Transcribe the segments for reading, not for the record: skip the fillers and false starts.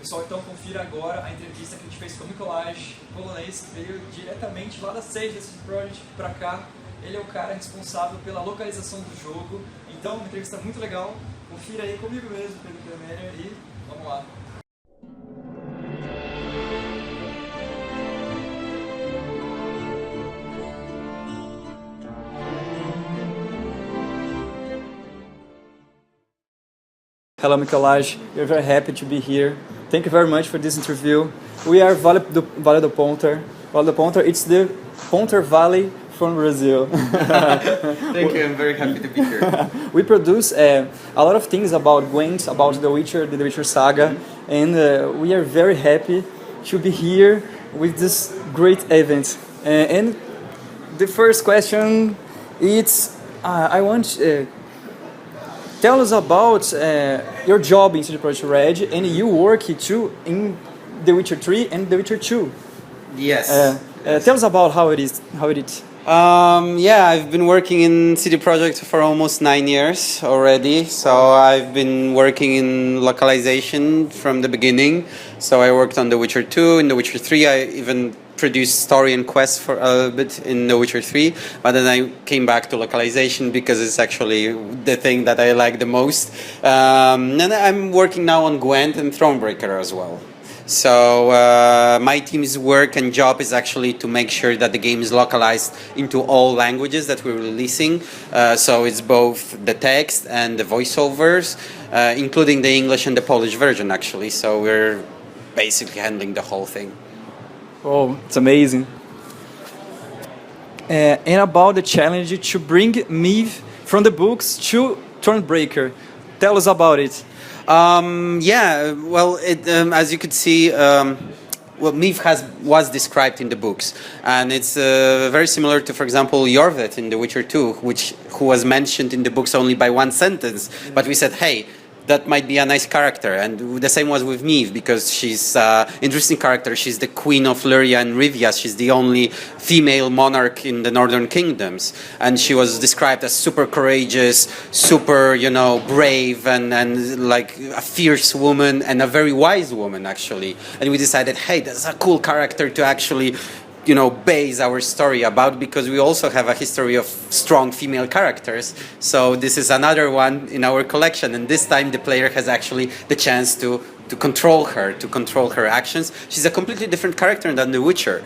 Pessoal, então confira agora a entrevista que a gente fez com o Mikolaj, polonês, que veio diretamente lá da sede desse Projekt para cá. Ele é o cara responsável pela localização do jogo. Então, uma entrevista muito legal. Confira aí comigo mesmo, pelo câmera, e vamos lá. Hello, Mikolaj. We're very happy to be here. Thank you very much for this interview. We are Vale do Ponta. Vale do Ponta, it's the Ponta Valley from Brazil. Thank you, I'm very happy to be here. We produce a lot of things about Gwent, about The Witcher saga, and we are very happy to be here with this great event. And the first question is, I want... tell us about your job in CD Projekt RED, and you work too in The Witcher 3 and The Witcher 2. Yes. Tell us about how it is. Yeah, I've been working in CD Projekt for almost 9 years already. So I've been working in localization from the beginning. So I worked on The Witcher 2, in The Witcher 3. I even produced story and quests for a bit in The Witcher 3, but then I came back to localization because it's actually the thing that I like the most. And I'm working now on Gwent and Thronebreaker as well. So my team's work and job is actually to make sure that the game is localized into all languages that we're releasing. So it's both the text and the voiceovers, including the English and the Polish version actually. So we're basically handling the whole thing. Oh, it's amazing. And about the challenge to bring Miv from the books to Thronebreaker. Tell us about it. Yeah, well, as you could see, Miv was described in the books, and it's very similar to, for example, Jorvet in The Witcher 2, who was mentioned in the books only by one sentence, but we said, hey, that might be a nice character, and the same was with Miv, because she's an interesting character. She's the queen of Lyria and Rivia. She's the only female monarch in the Northern Kingdoms, and she was described as super courageous, super, brave, and like a fierce woman and a very wise woman, actually. And we decided, hey, that's a cool character to actually base our story about, because we also have a history of strong female characters. So this is another one in our collection, and this time the player has actually the chance to control her actions. She's a completely different character than The Witcher.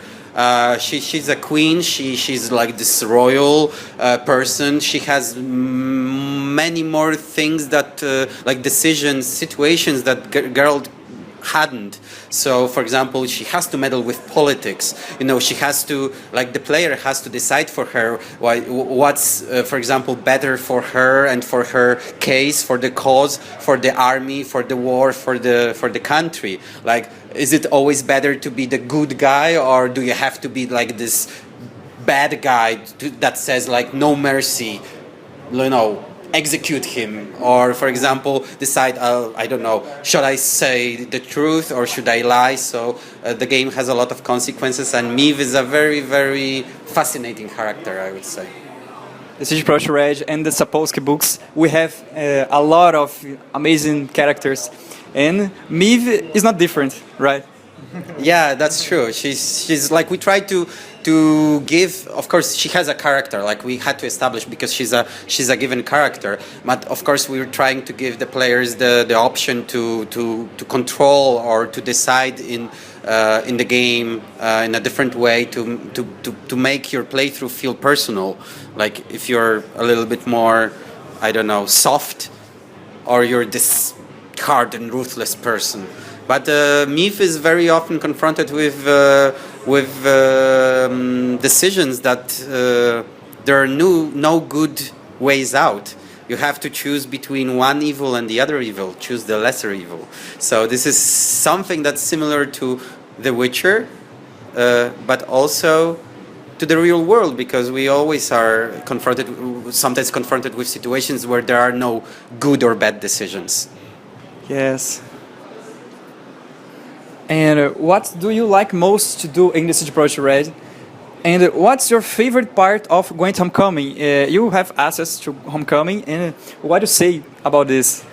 She's a queen. She's like this royal person. She has many more things that like decisions, situations that Geralt hadn't. So, for example, she has to meddle with politics. She has to, like, the player has to decide for her what's, for example, better for her and for her case, for the cause, for the army, for the war, for the country. Like, is it always better to be the good guy, or do you have to be like this bad guy that says like no mercy, execute him, or for example decide I don't know, should I say the truth or should I lie? So the game has a lot of consequences, and Miv is a very, very fascinating character, I would say. The CD Projekt RED and the Sapolsky books, we have a lot of amazing characters, and Miv is not different, right? Yeah, that's true. She's like, we try to give, of course she has a character, like we had to establish, because she's a given character, but of course we were trying to give the players the option to control or to decide in the game in a different way to make your playthrough feel personal. Like if you're a little bit more, I don't know, soft, or you're this hard and ruthless person. But Miv is very often confronted with decisions that there are no good ways out. You have to choose between one evil and the other evil. Choose the lesser evil. So this is something that's similar to The Witcher, but also to the real world, because we always are sometimes confronted with situations where there are no good or bad decisions. Yes. And what do you like most to do in the CD Projekt RED? And what's your favorite part of Gwent Homecoming? You have access to Homecoming, and what do you say about this?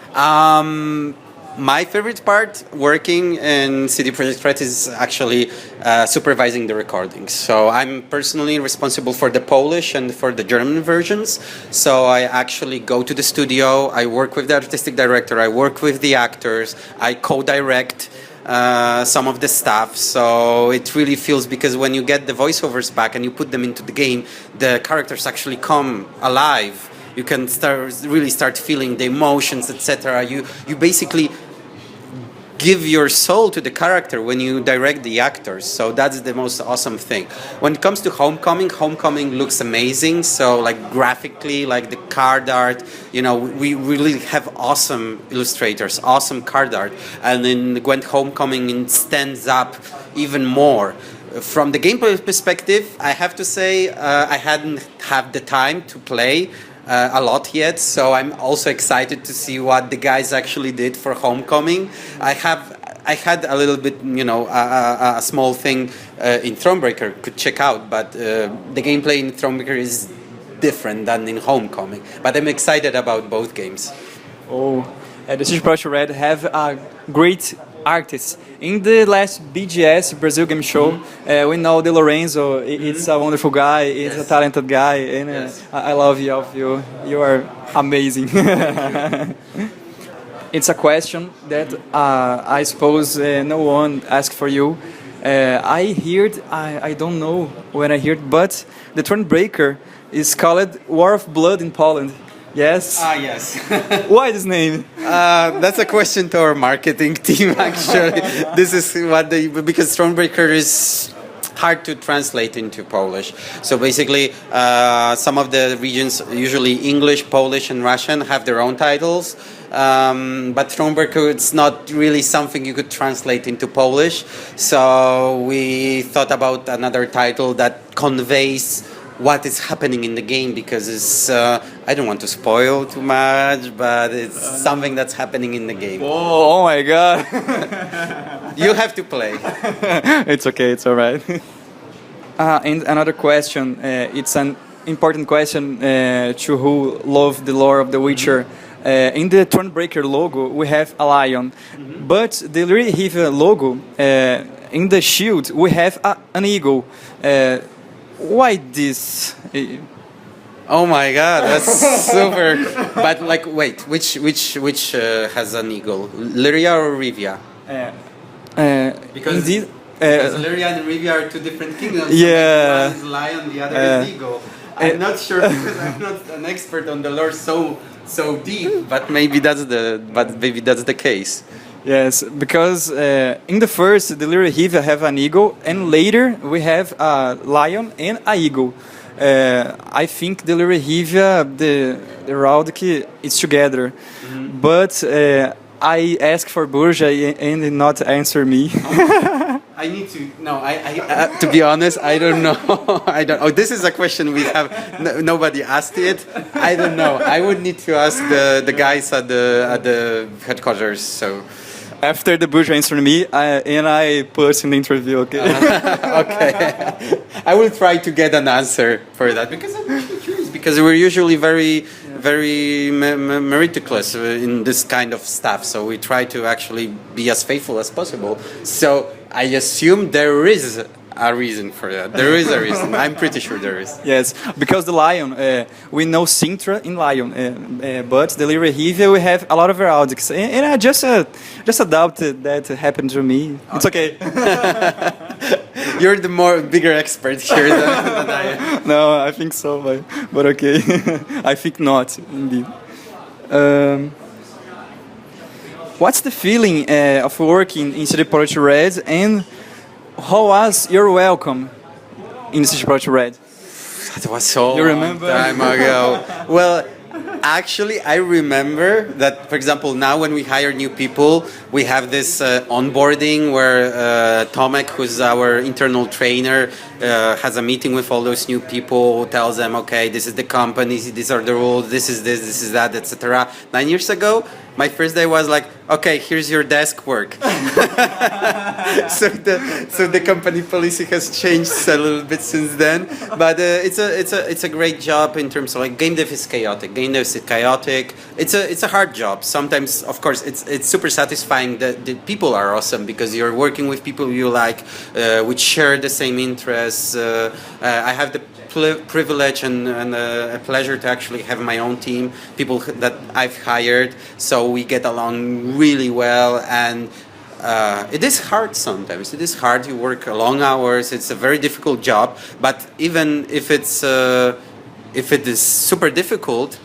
my favorite part working in CD Projekt RED is actually supervising the recordings. So I'm personally responsible for the Polish and for the German versions. So I actually go to the studio, I work with the artistic director, I work with the actors, I co-direct some of the stuff. So it really feels, because when you get the voiceovers back and you put them into the game, the characters actually come alive. You can really start feeling the emotions, etc. You basically give your soul to the character when you direct the actors. So that's the most awesome thing. When it comes to Homecoming looks amazing. So like graphically, like the card art, we really have awesome illustrators, awesome card art. And then when Homecoming it stands up even more. From the gameplay perspective, I have to say I hadn't had the time to play a lot yet, so I'm also excited to see what the guys actually did for Homecoming. I had a little bit, a small thing in Thronebreaker could check out, but the gameplay in Thronebreaker is different than in Homecoming. But I'm excited about both games. Oh, the CD Projekt RED have a great artists. In the last BGS, Brazil Game Show, we know De Lorenzo, it's a wonderful guy, he's a talented guy, and I love you. You are amazing. It's a question that I suppose no one asked for you. I don't know when I heard, but the Thronebreaker is called War of Blood in Poland. Yes? Yes. Why this name? That's a question to our marketing team, actually. This is because Thronebreaker is hard to translate into Polish. So basically, some of the regions, usually English, Polish, and Russian, have their own titles. But Thronebreaker, it's not really something you could translate into Polish. So we thought about another title that conveys what is happening in the game, because it's I don't want to spoil too much, but it's something that's happening in the game. Oh my god. You have to play. It's okay, it's all right. And another question, it's an important question to who love the lore of The Witcher. In the Thronebreaker logo, we have a lion, but the Riva logo, in the shield, we have an eagle. Why this? Oh my god, that's super! But like, wait, which has an eagle? Lyria or Rivia? Because indeed, Lyria and Rivia are two different kingdoms. Yeah. One is lion, the other is eagle. I'm not sure because I'm not an expert on the lore so deep, but maybe that's the case. Yes, because in the first, the Lyria Riva have an eagle, and later we have a lion and a eagle. I think the Lyria Riva, the Raudik, is together, but I asked for Burja and did not answer me. I need to. No, I to be honest, I don't know. I don't. Oh, this is a question we have. Nobody asked it. I don't know. I would need to ask the guys at the headquarters. So. After the Burja answered me, I put in the interview, okay? Okay. I will try to get an answer for that, because I'm really curious, because we're usually very meticulous in this kind of stuff, so we try to actually be as faithful as possible. So I assume there is a reason for that. There is a reason. I'm pretty sure there is. Yes, because the lion, we know Sintra in lion, but the Lyria Riva we have a lot of heraldics, and I just adopted that happened to me. It's okay. You're the bigger expert here than I am. No, I think so, but okay. I think not, indeed. What's the feeling of working in CD Projekt RED, and how was your welcome in CD Projekt RED? That was so you remember? Long time ago. Well, actually, I remember that, for example, now when we hire new people, we have this onboarding where Tomek, who's our internal trainer, has a meeting with all those new people, tells them, okay, this is the company, these are the rules, this is that, etc. 9 years ago, my first day was like, okay, here's your desk work. So the company policy has changed a little bit since then, but it's a great job in terms of like game dev is chaotic. Game dev is chaotic. It's a hard job. Sometimes, of course, it's super satisfying that the people are awesome because you're working with people you like, which share the same interests. I have the privilege and a pleasure to actually have my own team, people that I've hired, so we get along really well. And it is hard sometimes. It is hard. You work long hours. It's a very difficult job. But even if it is super difficult,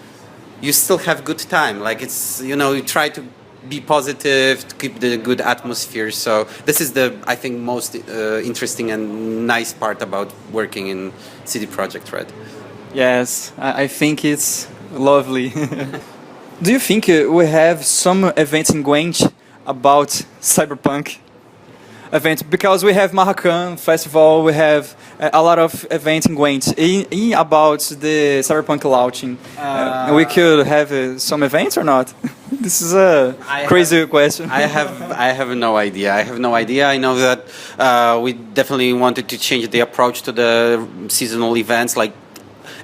you still have good time. Like it's, you know, you try to be positive, to keep the good atmosphere. So this is the, I think, most interesting and nice part about working in CD Projekt RED. Yes, I think it's lovely. Do you think we have some events in Gwent about cyberpunk events? Because we have Marracan Festival, we have a lot of events in Gwent about the cyberpunk launching. We could have some events or not? This is a crazy question. I have no idea. I know that we definitely wanted to change the approach to the seasonal events. Like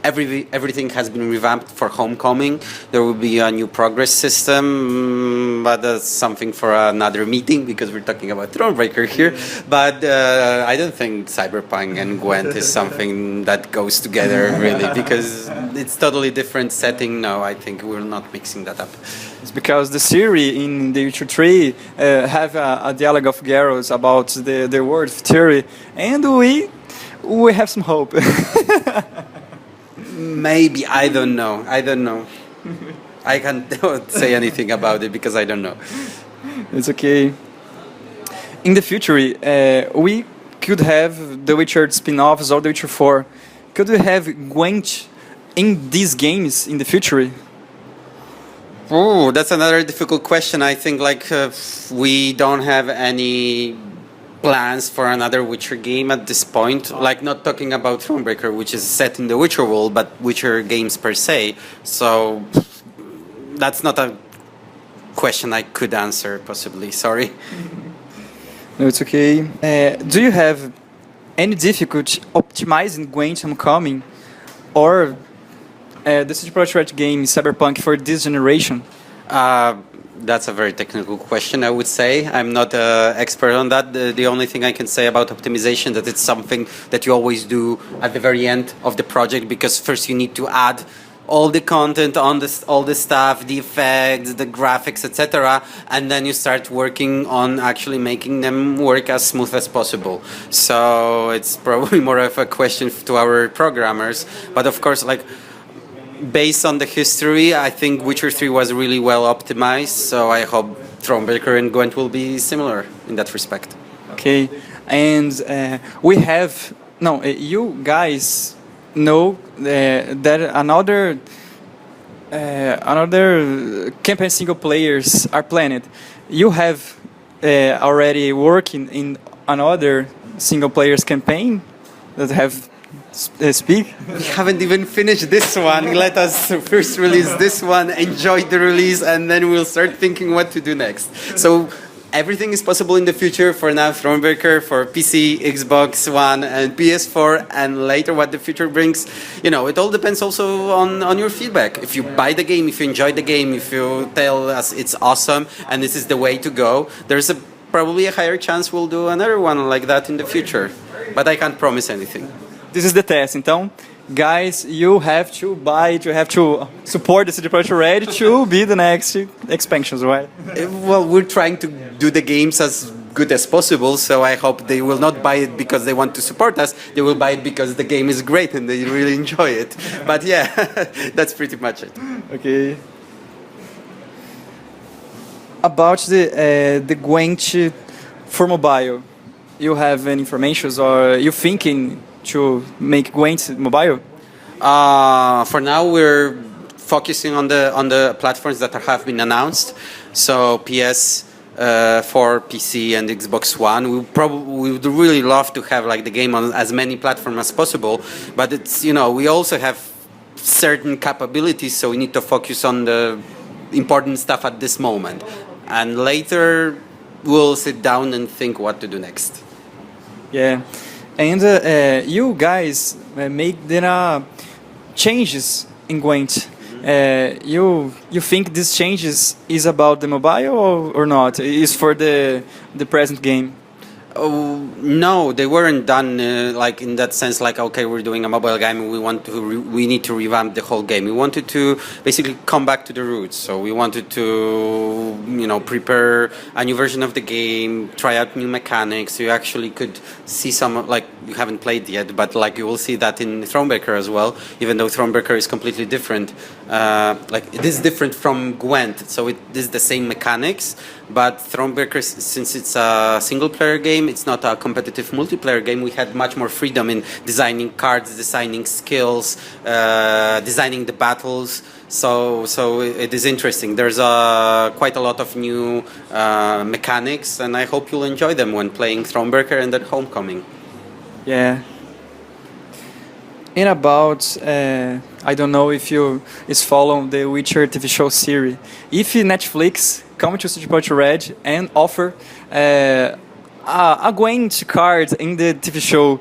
everything has been revamped for Homecoming. There will be a new progress system, but that's something for another meeting because we're talking about Thronebreaker here. But I don't think Cyberpunk and Gwent is something that goes together really because it's totally different setting. No, I think we're not mixing that up. It's because the series in The Witcher 3 have a dialogue of Geralt about the world theory, and we have some hope. Maybe, I don't know. I can't say anything about it because I don't know. It's okay. In the future, we could have The Witcher spin-offs or The Witcher 4. Could we have Gwent in these games in the future? Oh, that's another difficult question. I think like we don't have any plans for another Witcher game at this point. Like not talking about Thronebreaker, which is set in the Witcher world, but Witcher games per se. So that's not a question I could answer, possibly. Sorry. No, it's okay. Do you have any difficulty optimizing Gwent Homecoming or the CD Projekt RED game Cyberpunk for this generation? That's a very technical question, I would say. I'm not an expert on that. The only thing I can say about optimization that it's something that you always do at the very end of the project because first you need to add all the content on this, all the stuff, the effects, the graphics, etc. And then you start working on actually making them work as smooth as possible. So it's probably more of a question to our programmers. But of course, like, based on the history, I think Witcher 3 was really well optimized, so I hope Thronebreaker and Gwent will be similar in that respect. Okay, and we have... No, you guys know that another campaign single players are planned. You have already working in another single players campaign that have... speak? We haven't even finished this one. Let us first release this one, enjoy the release, and then we'll start thinking what to do next. So everything is possible in the future. For now, Thronebreaker for PC, Xbox One, and PS4, and later what the future brings. You know, it all depends also on your feedback. If you buy the game, if you enjoy the game, if you tell us it's awesome and this is the way to go, there's probably a higher chance we'll do another one like that in the future. But I can't promise anything. This is the test. Então, guys, you have to buy it, you have to support the CD Projekt RED to be the next expansions, right? Well, we're trying to do the games as good as possible, so I hope they will not buy it because they want to support us. They will buy it because the game is great and they really enjoy it. But yeah, that's pretty much it. Okay. About the Gwent for mobile, you have any information or you thinking to make Gwent mobile? For now, we're focusing on the platforms that have been announced. So PS, for PC and Xbox One. We would really love to have like the game on as many platforms as possible. But it's, you know, we also have certain capabilities, so we need to focus on the important stuff at this moment, and later we'll sit down and think what to do next. Yeah, and you guys make there changes in Gwent. You think these changes is about the mobile or not? Is for the present game? Oh, no, they weren't done like in that sense. Like, okay, we're doing a mobile game. We need to revamp the whole game. We wanted to basically come back to the roots. So we wanted to, prepare a new version of the game, try out new mechanics. You actually could see some, like, you haven't played yet, but like you will see that in Thronebreaker as well. Even though Thronebreaker is completely different, like it is different from Gwent. So it is the same mechanics. But Thronebreaker, since it's a single-player game, it's not a competitive multiplayer game. We had much more freedom in designing cards, designing skills, designing the battles. So it is interesting. There's quite a lot of new mechanics, and I hope you'll enjoy them when playing Thronebreaker and at Homecoming. Yeah. And about, I don't know if you follow the Witcher TV show series. If Netflix come to CD Projekt RED and offer a Gwent card in the TV show,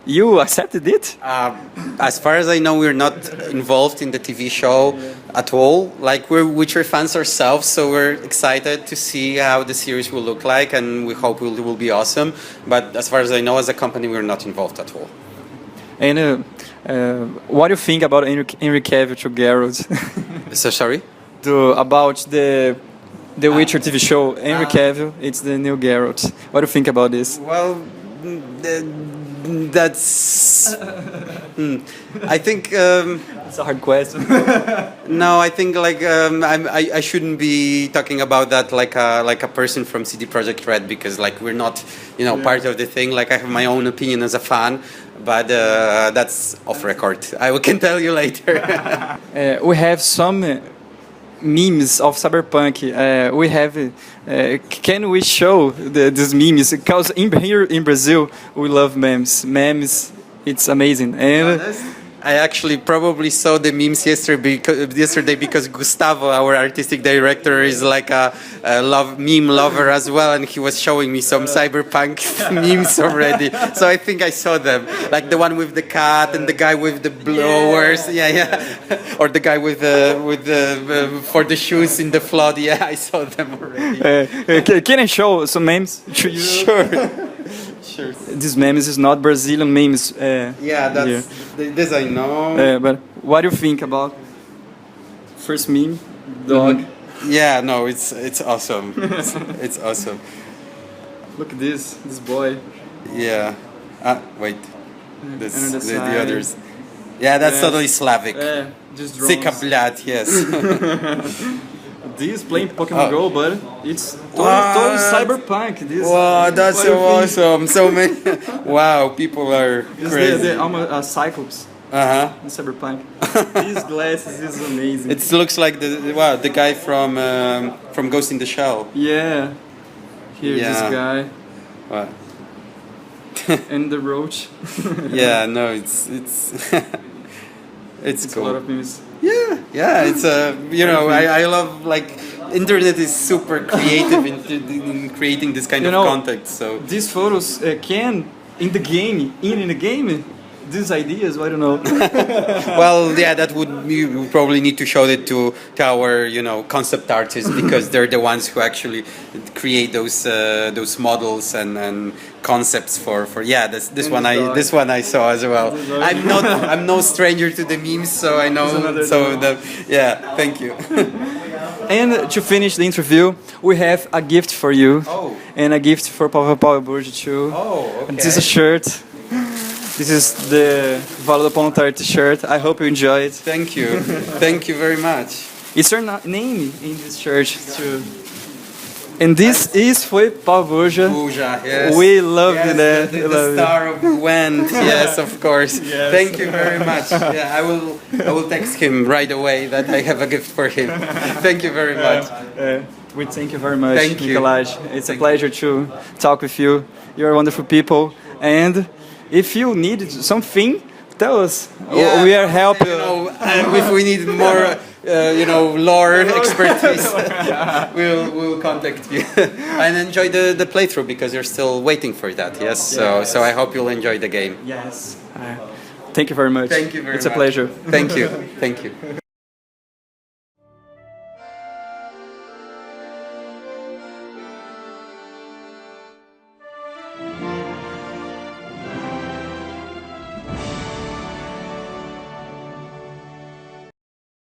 you accepted it? As far as I know, we're not involved in the TV show at all. Like, we're Witcher fans ourselves, so we're excited to see how the series will look like, and we hope it will be awesome. But as far as I know, as a company, we're not involved at all. And what do you think about Henry Cavill to Geralt? So sorry? About the Witcher TV show, Henry Cavill, it's the new Geralt. What do you think about this? Well, that's... I think... It's a hard question. No, I think like I shouldn't be talking about that like a person from CD Projekt RED, because like we're not part of the thing. Like, I have my own opinion as a fan, but that's off record. I can tell you later. We have some memes of Cyberpunk. We have. Can we show these memes? Because here in Brazil, we love memes. Memes, it's amazing. And I actually probably saw the memes yesterday because Gustavo, our artistic director, is like a meme lover as well, and he was showing me some cyberpunk memes already. So I think I saw them, like the one with the cat and the guy with the blowers, yeah, or the guy with the for the shoes in the flood. Yeah, I saw them already. Can I show some memes to you? Sure. Sure. These memes is not Brazilian memes. Yeah, this I know. But what do you think about first meme, dog? Yeah, no, it's awesome. It's awesome. Look at this boy. Yeah. Wait. The others. Yeah, that's totally Slavic. Just drones. Zika yes. This playing Pokemon Go, but it's totally cyberpunk. Wow, that's so awesome. So many. Wow, people are crazy. The Cyclops. In cyberpunk. These glasses is amazing. It looks like the guy from Ghost in the Shell. Yeah. This guy. What? And the roach. Yeah, no, it's cool. A lot of memes. Yeah, it's I love, like, internet is super creative in creating this kind of content. So these photos can in the game these ideas, I don't know. Well, yeah, you probably need to show it to our concept artists, because they're the ones who actually create those models and concepts for this one I saw as well. I'm no stranger to the memes, so I know. Thank you. And to finish the interview, we have a gift for you. And a gift for Pavel Burge too. Okay. This is a shirt. This is the Valo do Pontar t-shirt. I hope you enjoy it. Thank you. Thank you very much. Is your name in this shirt too? And this foi Pavel Burge. Yes. We love that. The star of Gwent. Yes, of course. Yes. Thank you very much. Yeah, I will text him right away that I have a gift for him. Thank you very much. We thank you very much, Thank you. Mikolaj. It's a pleasure to talk with you. You're wonderful people. And if you need something, tell us. We are helping. If we need more lore expertise, we'll contact you and enjoy the playthrough because you're still waiting for that. Yes, so I hope you'll enjoy the game. Yes. Thank you very much. Thank you very much. It's a pleasure. Thank you.